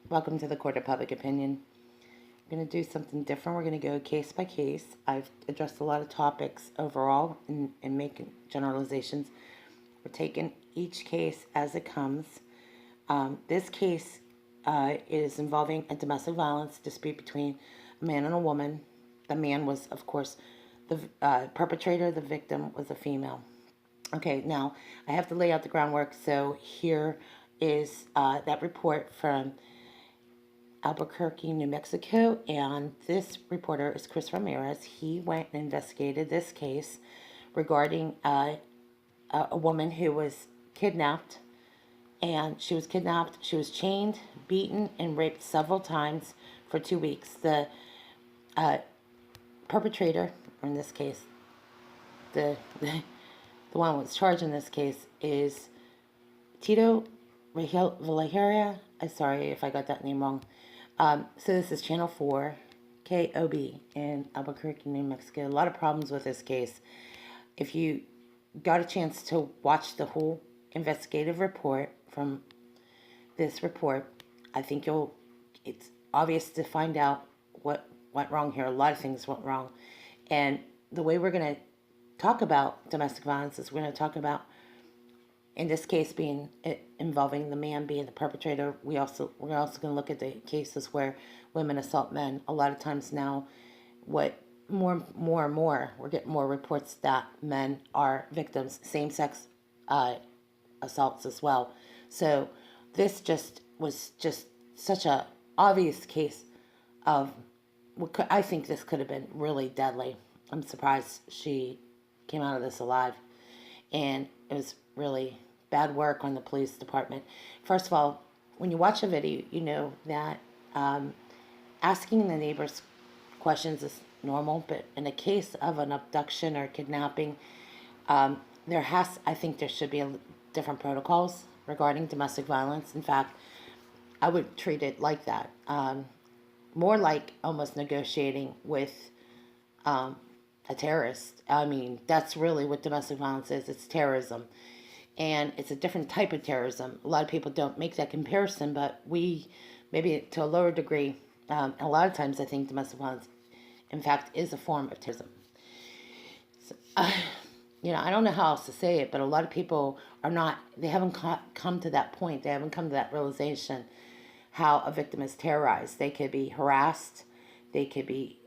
Welcome to the Court of Public Opinion. We're going to do something different. We're going to go case by case. I've addressed a lot of topics overall and making generalizations. We're taking each case as it comes. This case is involving a domestic violence dispute between a man and a woman. The man was, of course, the perpetrator. The victim was a female. Okay, now I have to lay out the groundwork. So here is that report from Albuquerque, New Mexico, and this reporter is Carlos Ramirez. He went and investigated this case regarding a woman who was kidnapped, and she was chained, beaten, and raped several times for 2 weeks. The perpetrator, or in this case, the one who was charged in this case is Tito Vallejeria. I'm sorry if I got that name wrong. So this is Channel 4, KOB in Albuquerque, New Mexico. A lot of problems with this case. If you got a chance to watch the whole investigative report from this report, I think it's obvious to find out what went wrong here. A lot of things went wrong. And the way we're going to talk about domestic violence is we're going to talk about, in this case involving the man being the perpetrator. We're also going to look at the cases where women assault men. A lot of times now, more and more, we're getting more reports that men are victims, same-sex assaults as well. So this was such a obvious case of I think this could have been really deadly. I'm surprised she came out of this alive, and it was really bad work on the police department. First of all, when you watch a video, you know that asking the neighbors questions is normal, but in a case of an abduction or kidnapping, I think there should be different protocols regarding domestic violence. In fact, I would treat it like that, more like almost negotiating with a terrorist. I mean, that's really what domestic violence is. It's terrorism. And it's a different type of terrorism. A lot of people don't make that comparison, but we, maybe to a lower degree, a lot of times I think domestic violence, in fact, is a form of terrorism. So, I don't know how else to say it, but a lot of people they haven't come to that point. They haven't come to that realization how a victim is terrorized. They could be harassed. They could be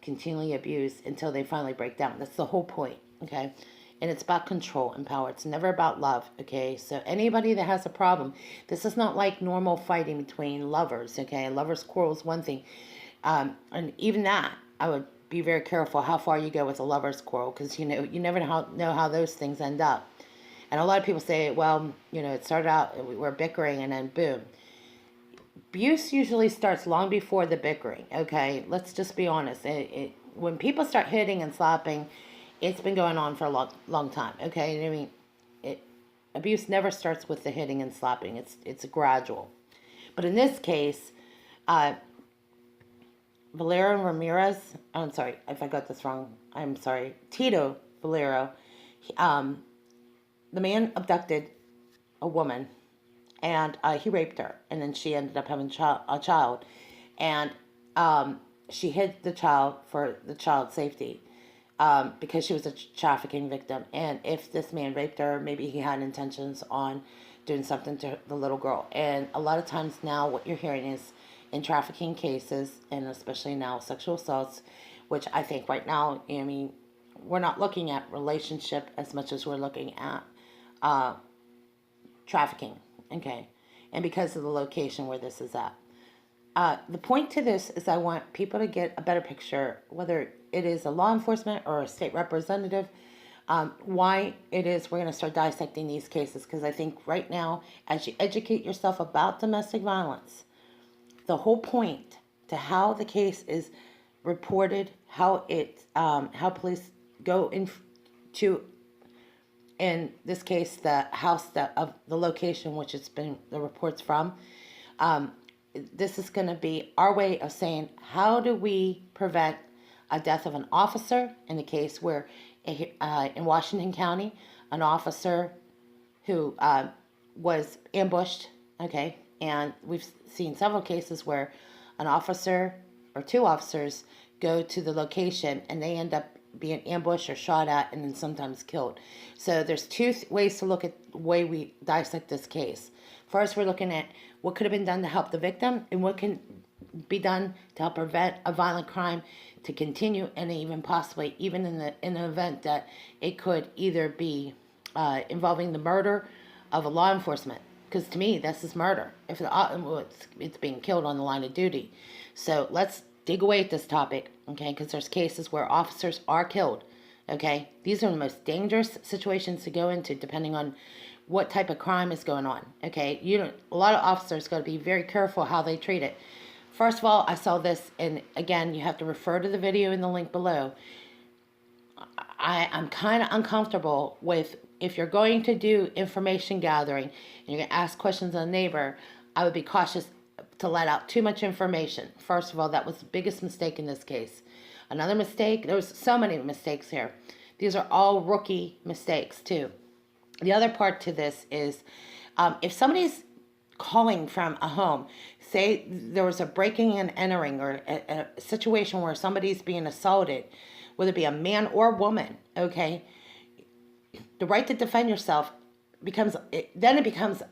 continually abused until they finally break down. That's the whole point, okay? And it's about control and power. It's never about love, okay? So anybody that has a problem, this is not like normal fighting between lovers, okay? A lover's quarrel is one thing. And even that, I would be very careful how far you go with a lover's quarrel, because, you never know how those things end up. And a lot of people say, well, it started out, we're bickering, and then boom. Abuse usually starts long before the bickering, okay? Let's just be honest. When people start hitting and slapping, it's been going on for a long time, okay? I mean, abuse never starts with the hitting and slapping. It's gradual. But in this case, Valero Ramirez, I'm sorry if I got this wrong. I'm sorry. Tito Valero, the man abducted a woman, and he raped her, and then she ended up having a child, and she hid the child for the child's safety. Because she was a trafficking victim. And if this man raped her, maybe he had intentions on doing something to the little girl. And a lot of times now what you're hearing is in trafficking cases, and especially now sexual assaults, which I think right now, we're not looking at relationship as much as we're looking at trafficking, okay? And because of the location where this is at. The point to this is I want people to get a better picture, whether it is a law enforcement or a state representative, why it is we're going to start dissecting these cases. Because I think right now, as you educate yourself about domestic violence, the whole point to how the case is reported, how police go into, in this case, the house of the location which it's been the reports from. This is going to be our way of saying, how do we prevent a death of an officer in the case where in Washington County, an officer who was ambushed, okay, And we've seen several cases where an officer or two officers go to the location and they end up being ambushed or shot at and then sometimes killed. So there's two ways to look at the way we dissect this case. First, we're looking at what could have been done to help the victim and what can be done to help prevent a violent crime to continue, and even possibly even in an event that it could either be involving the murder of a law enforcement. Because to me, this is murder. If it's being killed on the line of duty. So let's dig away at this topic, okay? Because there's cases where officers are killed, okay? These are the most dangerous situations to go into, depending on what type of crime is going on, okay? A lot of officers got to be very careful how they treat it. First of all, I saw this, and again, you have to refer to the video in the link below. I'm kind of uncomfortable with, if you're going to do information gathering and you're going to ask questions of a neighbor, I would be cautious to let out too much information. First of all, that was the biggest mistake in this case. Another mistake, there was so many mistakes here. These are all rookie mistakes too. The other part to this is, if somebody's calling from a home, say there was a breaking and entering or a situation where somebody's being assaulted, whether it be a man or woman, okay, the right to defend yourself becomes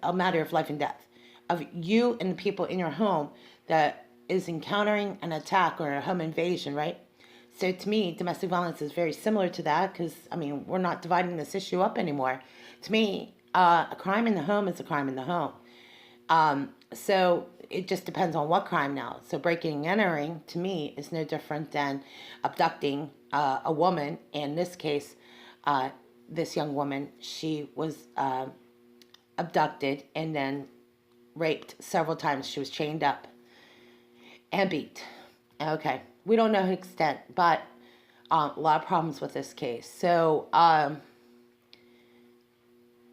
a matter of life and death of you and the people in your home that is encountering an attack or a home invasion, right? So to me, domestic violence is very similar to that, because, I mean, we're not dividing this issue up anymore. To me, a crime in the home is a crime in the home. So it just depends on what crime now. So breaking and entering, to me, is no different than abducting a woman. In this case, this young woman, she was abducted and then raped several times. She was chained up and beat. Okay, we don't know the extent, but a lot of problems with this case. So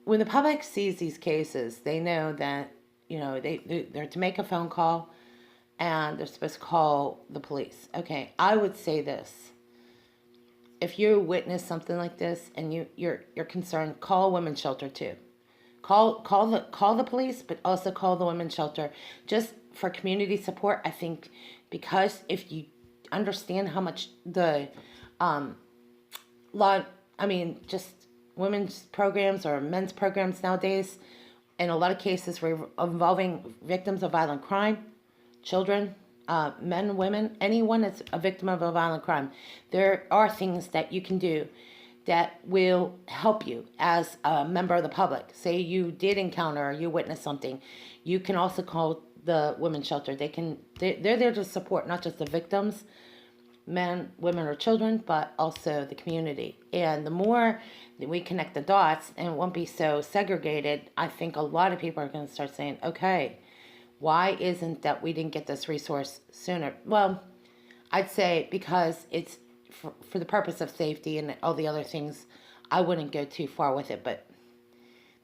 when the public sees these cases, they know that, they're to make a phone call and they're supposed to call the police. Okay, I would say this. If you witness something like this and you're concerned, call a women's shelter too. Call the police, but also call the women's shelter just for community support. I think, because if you understand how much the just women's programs or men's programs nowadays, in a lot of cases involving victims of violent crime, children, men, women, anyone that's a victim of a violent crime, there are things that you can do that will help you as a member of the public. Say you did encounter or you witnessed something, you can also call the women's shelter. They're there to support not just the victims, men, women, or children, but also the community. And the more that we connect the dots and it won't be so segregated, I think a lot of people are going to start saying, okay, why isn't that we didn't get this resource sooner? Well, I'd say because it's for the purpose of safety and all the other things, I wouldn't go too far with it. But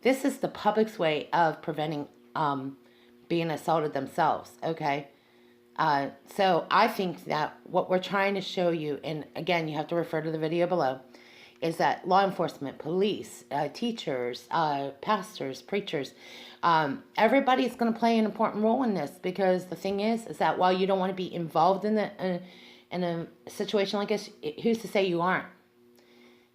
this is the public's way of preventing being assaulted themselves, okay? So I think that what we're trying to show you, and again, you have to refer to the video below, is that law enforcement, police, teachers, pastors, preachers, everybody's going to play an important role in this, because the thing is that while you don't want to be involved in a situation like this, who's to say you aren't?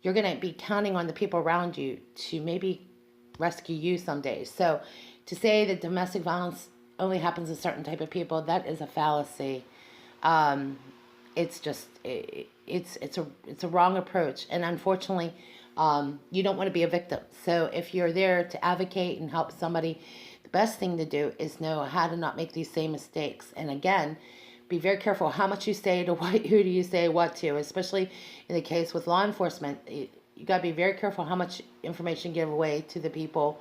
You're going to be counting on the people around you to maybe rescue you someday. So to say that domestic violence only happens to certain type of people, that is a fallacy. It's just it's a wrong approach, and unfortunately, you don't want to be a victim. So if you're there to advocate and help somebody, the best thing to do is know how to not make these same mistakes. And again, be very careful how much you say to who do you say what to, especially in the case with law enforcement. You got to be very careful how much information you give away to the people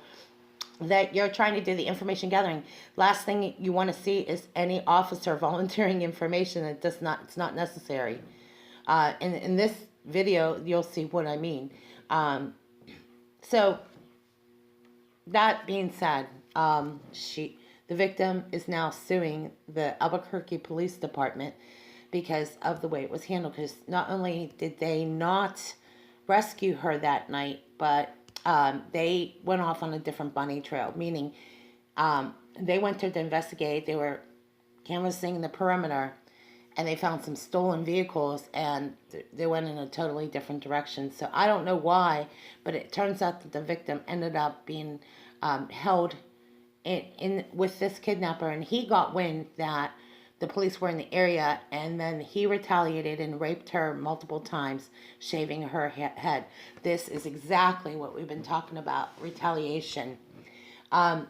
that you're trying to do the information gathering. Last thing you want to see is any officer volunteering information that it's not necessary. In this video, you'll see what I mean. So that being said, the victim is now suing the Albuquerque Police Department because of the way it was handled. Because not only did they not rescue her that night, but they went off on a different bunny trail, meaning they went there to investigate. They were canvassing the perimeter, and they found some stolen vehicles, and they went in a totally different direction. So I don't know why, but it turns out that the victim ended up being held in with this kidnapper, and he got wind that the police were in the area, and then he retaliated and raped her multiple times, shaving her head. This is exactly what we've been talking about, retaliation.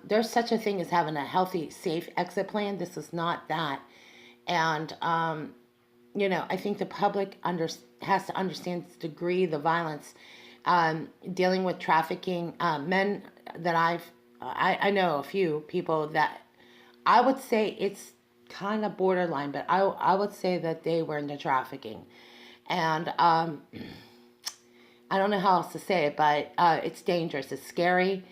There's such a thing as having a healthy, safe exit plan. This is not that. And, I think the public has to understand the degree, the violence, dealing with trafficking. Men that I know a few people that I would say it's kind of borderline, but I would say that they were into trafficking. And I don't know how else to say it, but it's dangerous. It's scary.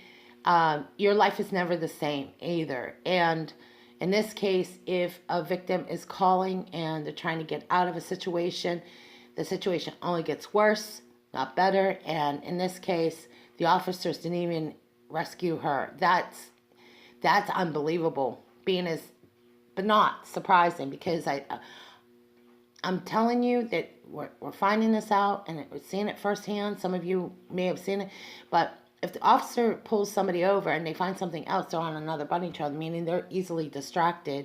Your life is never the same either. And in this case, if a victim is calling and they're trying to get out of a situation, the situation only gets worse, not better. And in this case, the officers didn't even rescue her. That's unbelievable. But not surprising, because I'm telling you that we're finding this out, and we're seeing it firsthand. Some of you may have seen it, but if the officer pulls somebody over and they find something else, they're on another bunny trail, meaning they're easily distracted.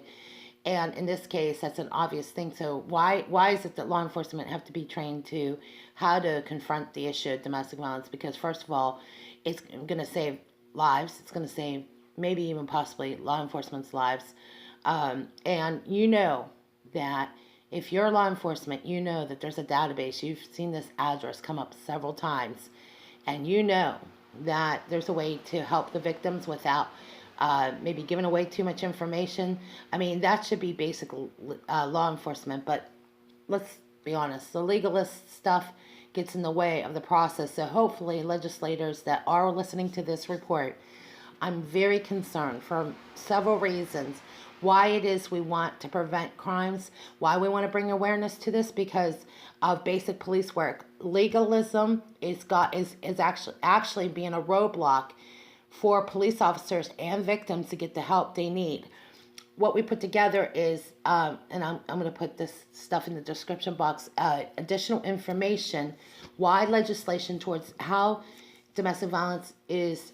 And in this case, that's an obvious thing. So why is it that law enforcement have to be trained to how to confront the issue of domestic violence? Because first of all, it's going to save lives. It's going to save maybe even possibly law enforcement's lives. And that if you're law enforcement, that there's a database. You've seen this address come up several times, and that there's a way to help the victims without maybe giving away too much information. I mean, that should be basic law enforcement, but let's be honest, the legalist stuff gets in the way of the process. So hopefully legislators that are listening to this report, I'm very concerned for several reasons why it is we want to prevent crimes, why we want to bring awareness to this, because of basic police work. Legalism is actually being a roadblock for police officers and victims to get the help they need. What we put together is, and I'm going to put this stuff in the description box, additional information, why legislation towards how domestic violence is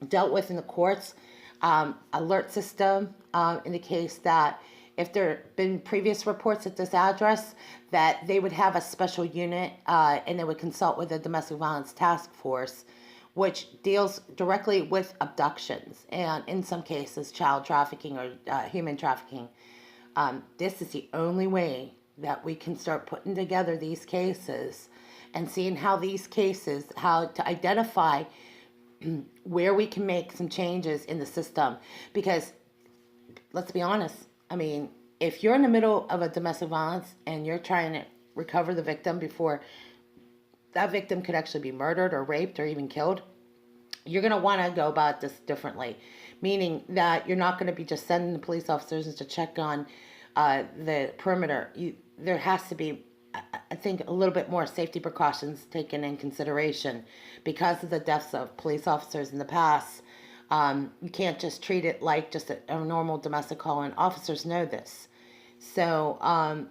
dealt with in the courts, alert system indicates that if there have been previous reports at this address, that they would have a special unit and they would consult with the domestic violence task force, which deals directly with abductions and in some cases child trafficking or human trafficking. This is the only way that we can start putting together these cases and seeing how to identify where we can make some changes in the system. Because let's be honest, I mean, if you're in the middle of a domestic violence and you're trying to recover the victim before that victim could actually be murdered or raped or even killed, you're going to want to go about this differently. Meaning that you're not going to be just sending the police officers to check on the perimeter. There has to be, I think, a little bit more safety precautions taken in consideration because of the deaths of police officers in the past. You can't just treat it like just a normal domestic call, and officers know this. So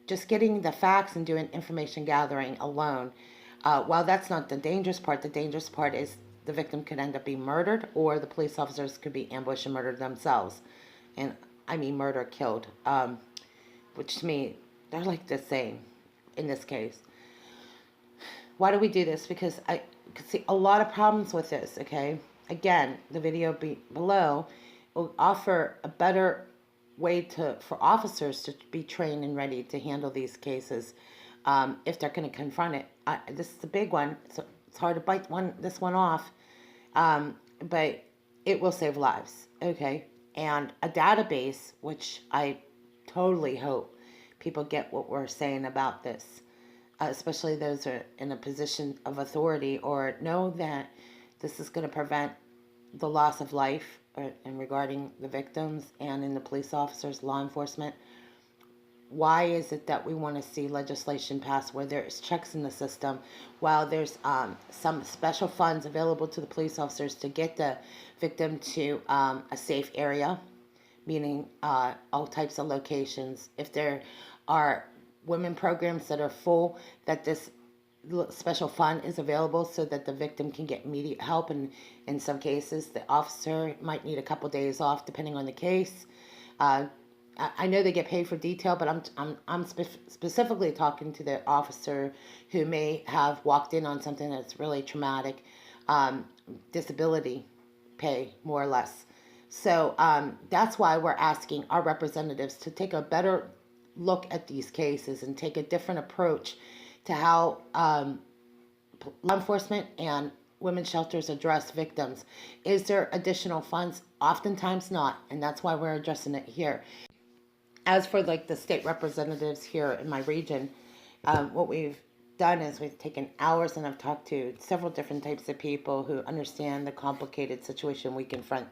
just getting the facts and doing information gathering alone, while that's not the dangerous part is the victim could end up being murdered, or the police officers could be ambushed and murdered themselves. And I mean murder, killed, which to me, they're like the same in this case. Why do we do this? Because I could see a lot of problems with this, okay? Again, the video below will offer a better way for officers to be trained and ready to handle these cases if they're going to confront it. This is a big one, so it's hard to bite this one off, but it will save lives, okay? And a database, which I totally hope people get what we're saying about this, especially those who are in a position of authority or know that this is going to prevent the loss of life and regarding the victims and in the police officers, law enforcement. why is it that we want to see legislation passed where there's checks in the system, while there's some special funds available to the police officers to get the victim to a safe area, meaning all types of locations. If there are women programs that are full, that this special fund is available so that the victim can get immediate help, and in some cases the officer might need a couple days off depending on the case. I know they get paid for detail, but I'm specifically talking to the officer who may have walked in on something that's really traumatic, disability pay, more or less. So that's why we're asking our representatives to take a better look at these cases and take a different approach to how law enforcement and women's shelters address victims. Is there additional funds? Oftentimes not, and that's why we're addressing it here. As for like the state representatives here in my region, what we've done is we've taken hours and I've talked to several different types of people who understand the complicated situation we confront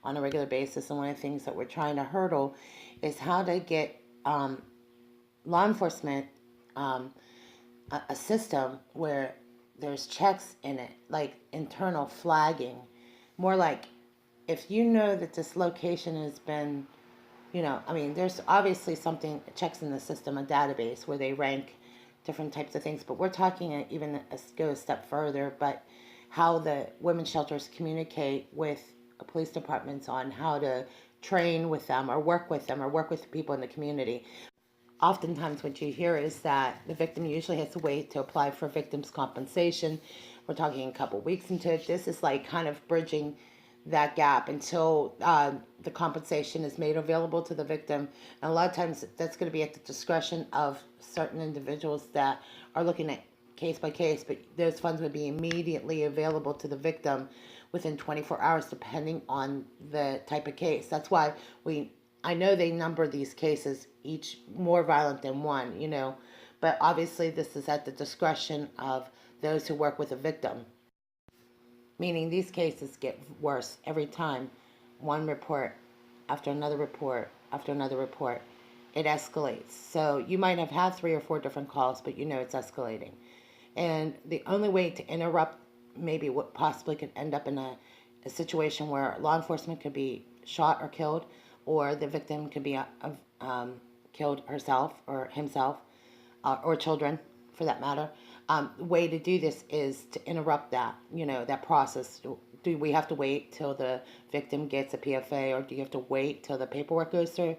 on a regular basis. And one of the things that we're trying to hurdle is how to get law enforcement a system where there's checks in it, like internal flagging. More like, if you know that this location has been, there's obviously something, checks in the system, a database where they rank different types of things, but we're talking even go a step further, but how the women's shelters communicate with police departments on how to train with them or work with them or work with people in the community. Oftentimes what you hear is that the victim usually has to wait to apply for victim's compensation. We're talking a couple weeks into it. This is like kind of bridging that gap until the compensation is made available to the victim. And a lot of times that's going to be at the discretion of certain individuals that are looking at case by case, but those funds would be immediately available to the victim within 24 hours, depending on the type of case. That's why I know they number these cases, each more violent than one, but obviously this is at the discretion of those who work with a victim. Meaning these cases get worse every time. One report after another report after another report. It escalates. So you might have had 3 or 4 different calls, but it's escalating. And the only way to interrupt maybe what possibly could end up in a situation where law enforcement could be shot or killed, or the victim could be killed herself or himself, or children for that matter. The way to do this is to interrupt that, that process. Do we have to wait till the victim gets a PFA, or do you have to wait till the paperwork goes through?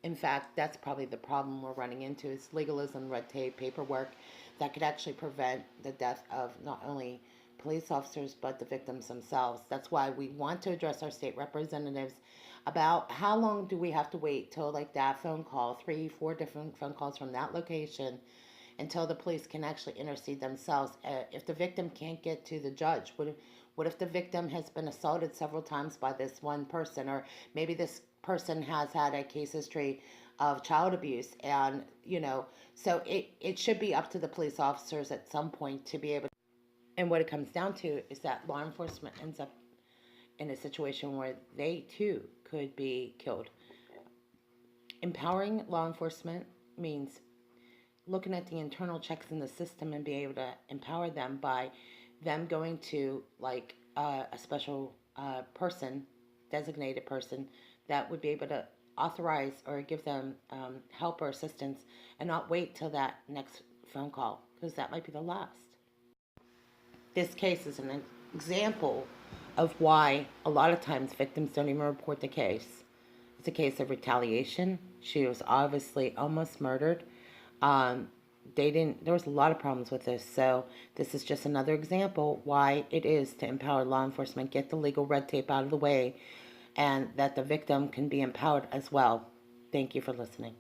In fact, that's probably the problem we're running into, is legalism, red tape, paperwork that could actually prevent the death of not only police officers but the victims themselves. That's why we want to address our state representatives about how long do we have to wait till like that phone call, 3, 4 different phone calls from that location, until the police can actually intercede themselves. If the victim can't get to the judge, what if the victim has been assaulted several times by this one person, or maybe this person has had a case history of child abuse, and so it should be up to the police officers at some point to be able to. And what it comes down to is that law enforcement ends up in a situation where they too could be killed. Empowering law enforcement means looking at the internal checks in the system and being able to empower them by them going to like a special person, designated person, that would be able to authorize or give them help or assistance, and not wait till that next phone call, because that might be the last. This case is an example of why a lot of times victims don't even report the case. It's a case of retaliation. She was obviously almost murdered. There was a lot of problems with this, so this is just another example why it is to empower law enforcement, get the legal red tape out of the way, and that the victim can be empowered as well. Thank you for listening.